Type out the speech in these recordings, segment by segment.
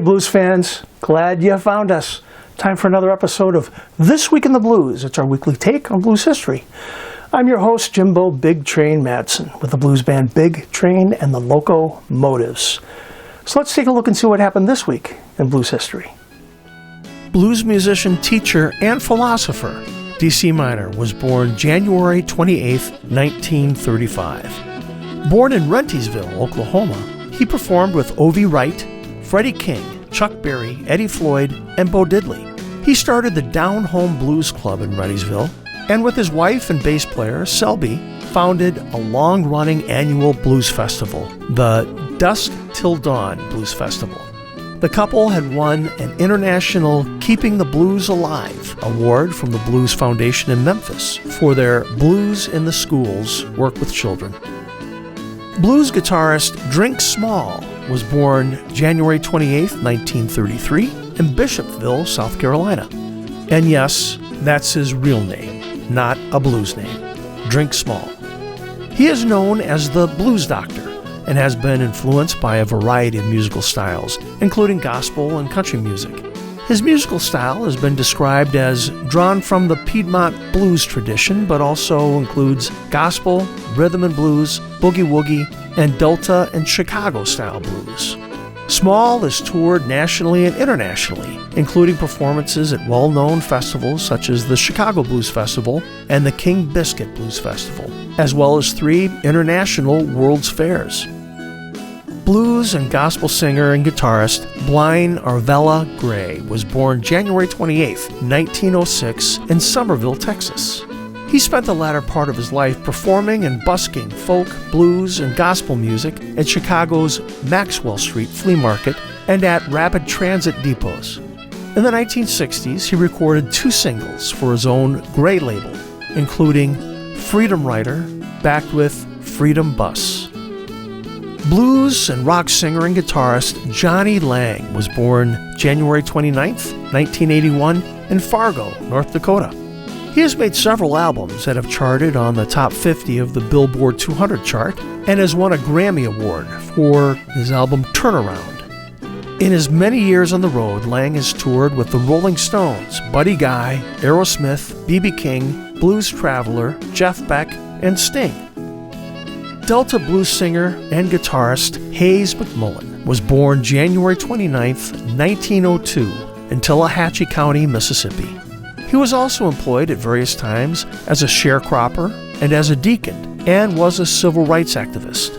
blues fans, glad you found us. Time for another episode of This Week in the Blues. It's our weekly take on blues history. I'm your host, Jimbo Big Train Madsen, with the blues band Big Train and the Locomotives. So let's take a look and see what happened this week in blues history. Blues musician, teacher, and philosopher D.C. Minor was born January 28, 1935. Born in Rentisville, Oklahoma, he performed with O.V. Wright, Freddie King, Chuck Berry, Eddie Floyd, and Bo Diddley. He started the Down Home Blues Club in Rentisville, and with his wife and bass player, Selby, founded a long-running annual blues festival, the Dusk Till Dawn Blues Festival. The couple had won an international Keeping the Blues Alive award from the Blues Foundation in Memphis for their Blues in the Schools work with children. Blues guitarist Drink Small was born January 28, 1933, in Bishopville, South Carolina. And yes, that's his real name, not a blues name, Drink Small. He is known as the Blues Doctor and has been influenced by a variety of musical styles, including gospel and country music. His musical style has been described as drawn from the Piedmont blues tradition, but also includes gospel, rhythm and blues, boogie-woogie, and Delta and Chicago-style blues. Small has toured nationally and internationally, including performances at well-known festivals such as the Chicago Blues Festival and the King Biscuit Blues Festival, as well as 3 international World's Fairs. Blues and gospel singer and guitarist Blind Arvella Gray was born January 28, 1906, in Somerville, Texas. He spent the latter part of his life performing and busking folk, blues, and gospel music at Chicago's Maxwell Street Flea Market and at rapid transit depots. In the 1960s, he recorded 2 singles for his own Gray label, including Freedom Rider, backed with Freedom Bus. Blues and rock singer and guitarist Jonny Lang was born January 29, 1981, in Fargo, North Dakota. He has made several albums that have charted on the top 50 of the Billboard 200 chart and has won a Grammy Award for his album Turnaround. In his many years on the road, Lang has toured with the Rolling Stones, Buddy Guy, Aerosmith, B.B. King, Blues Traveler, Jeff Beck, and Sting. Delta blues singer and guitarist Hayes McMullen was born January 29, 1902, in Tallahatchie County, Mississippi. He was also employed at various times as a sharecropper and as a deacon, and was a civil rights activist.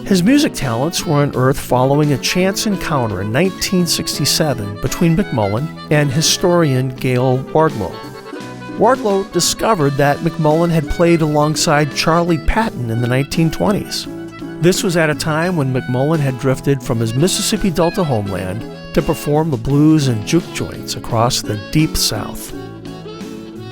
His music talents were unearthed following a chance encounter in 1967 between McMullen and historian Gail Wardlow. Wardlow discovered that McMullen had played alongside Charlie Patton in the 1920s. This was at a time when McMullen had drifted from his Mississippi Delta homeland to perform the blues and juke joints across the Deep South.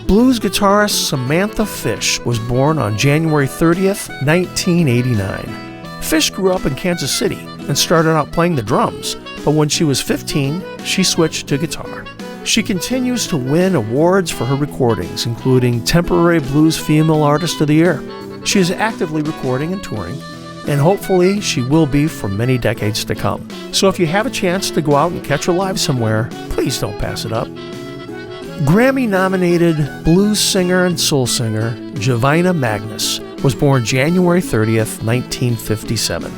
Blues guitarist Samantha Fish was born on January 30th, 1989. Fish grew up in Kansas City and started out playing the drums, but when she was 15, she switched to guitar. She continues to win awards for her recordings, including Temporary Blues Female Artist of the Year. She is actively recording and touring, and hopefully she will be for many decades to come. So if you have a chance to go out and catch her live somewhere, please don't pass it up. Grammy-nominated blues singer and soul singer Jovina Magnus was born January 30th, 1957.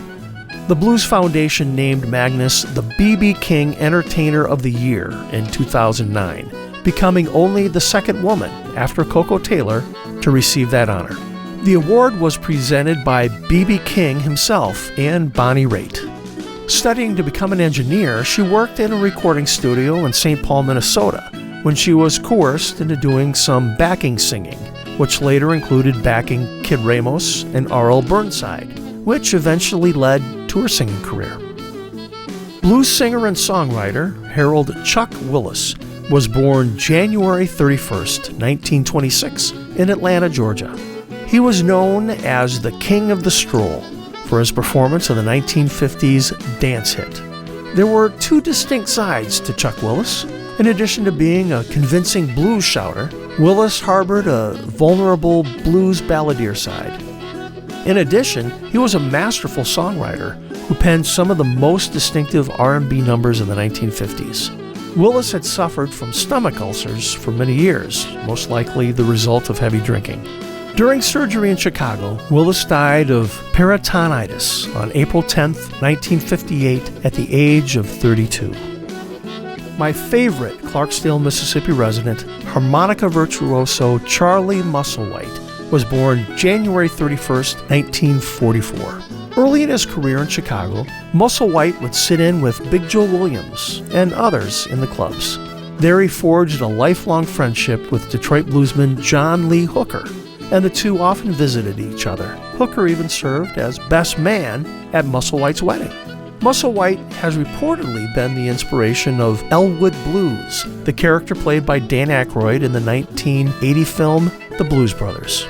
The Blues Foundation named Magnus the B.B. King Entertainer of the Year in 2009, becoming only the second woman, after Coco Taylor, to receive that honor. The award was presented by B.B. King himself and Bonnie Raitt. Studying to become an engineer, she worked in a recording studio in St. Paul, Minnesota, when she was coerced into doing some backing singing, which later included backing Kid Ramos and R.L. Burnside, which eventually led to her singing career. Blues singer and songwriter Harold Chuck Willis was born January 31st, 1926, in Atlanta, Georgia. He was known as the King of the Stroll for his performance of the 1950s dance hit. There were 2 distinct sides to Chuck Willis. In addition to being a convincing blues shouter, Willis harbored a vulnerable blues balladeer side. In addition, he was a masterful songwriter who penned some of the most distinctive R&B numbers of the 1950s. Willis had suffered from stomach ulcers for many years, most likely the result of heavy drinking. During surgery in Chicago, Willis died of peritonitis on April 10, 1958, at the age of 32. My favorite Clarksdale, Mississippi resident, harmonica virtuoso Charlie Musselwhite, was born January 31, 1944. Early in his career in Chicago, Musselwhite would sit in with Big Joe Williams and others in the clubs. There he forged a lifelong friendship with Detroit bluesman John Lee Hooker, and the two often visited each other. Hooker even served as best man at Musselwhite's wedding. Musselwhite has reportedly been the inspiration of Elwood Blues, the character played by Dan Aykroyd in the 1980 film The Blues Brothers.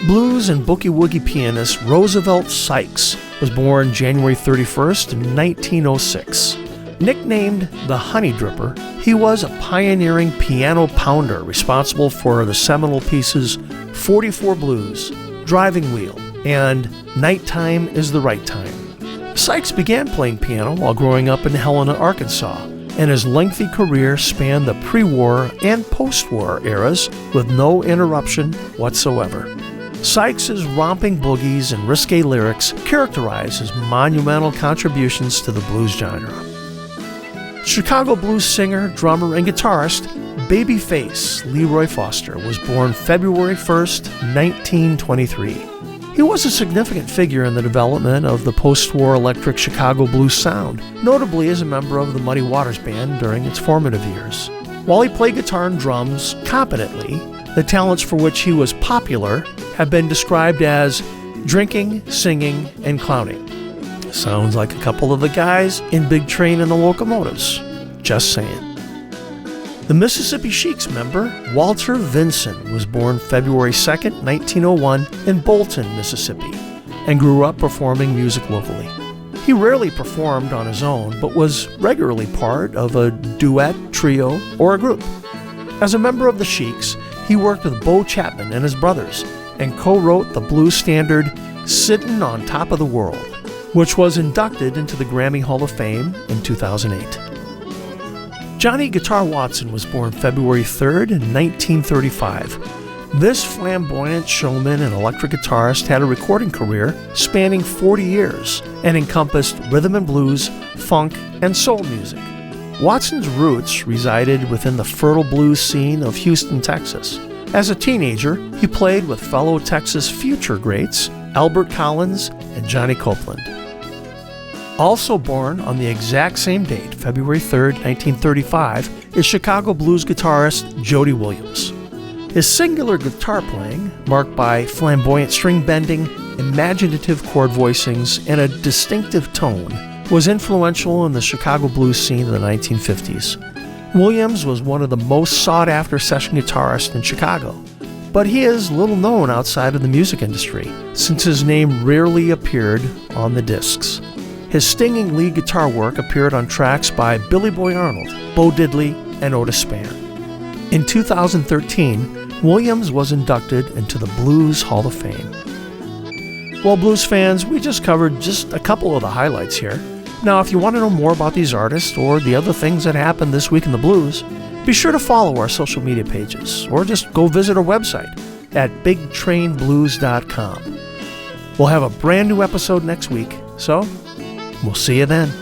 Blues and boogie-woogie pianist Roosevelt Sykes was born January 31st, 1906. Nicknamed the Honey Dripper, he was a pioneering piano pounder responsible for the seminal pieces 44 Blues, Driving Wheel, and Nighttime is the Right Time. Sykes began playing piano while growing up in Helena, Arkansas, and his lengthy career spanned the pre-war and post-war eras with no interruption whatsoever. Sykes' romping boogies and risque lyrics characterize his monumental contributions to the blues genre. Chicago blues singer, drummer, and guitarist Babyface Leroy Foster was born February 1st, 1923. He was a significant figure in the development of the post-war electric Chicago blues sound, notably as a member of the Muddy Waters Band during its formative years. While he played guitar and drums competently, the talents for which he was popular have been described as drinking, singing, and clowning. Sounds like a couple of the guys in Big Train and the Locomotives. Just saying. The Mississippi Sheiks member, Walter Vinson, was born February 2nd, 1901 in Bolton, Mississippi, and grew up performing music locally. He rarely performed on his own, but was regularly part of a duet, trio, or a group. As a member of the Sheiks, he worked with Bo Chapman and his brothers, and co-wrote the blues standard Sittin' on Top of the World, which was inducted into the Grammy Hall of Fame in 2008. Johnny Guitar Watson was born February 3rd, 1935. This flamboyant showman and electric guitarist had a recording career spanning 40 years and encompassed rhythm and blues, funk, and soul music. Watson's roots resided within the fertile blues scene of Houston, Texas. As a teenager, he played with fellow Texas future greats Albert Collins and Johnny Copeland. Also born on the exact same date, February 3rd, 1935, is Chicago blues guitarist Jody Williams. His singular guitar playing, marked by flamboyant string bending, imaginative chord voicings, and a distinctive tone, was influential in the Chicago blues scene of the 1950s. Williams was one of the most sought-after session guitarists in Chicago, but he is little known outside of the music industry, since his name rarely appeared on the discs. His stinging lead guitar work appeared on tracks by Billy Boy Arnold, Bo Diddley, and Otis Spann. In 2013, Williams was inducted into the Blues Hall of Fame. Well, blues fans, we just covered just a couple of the highlights here. Now, if you want to know more about these artists or the other things that happened this week in the blues, be sure to follow our social media pages or just go visit our website at bigtrainblues.com. We'll have a brand new episode next week, so we'll see you then.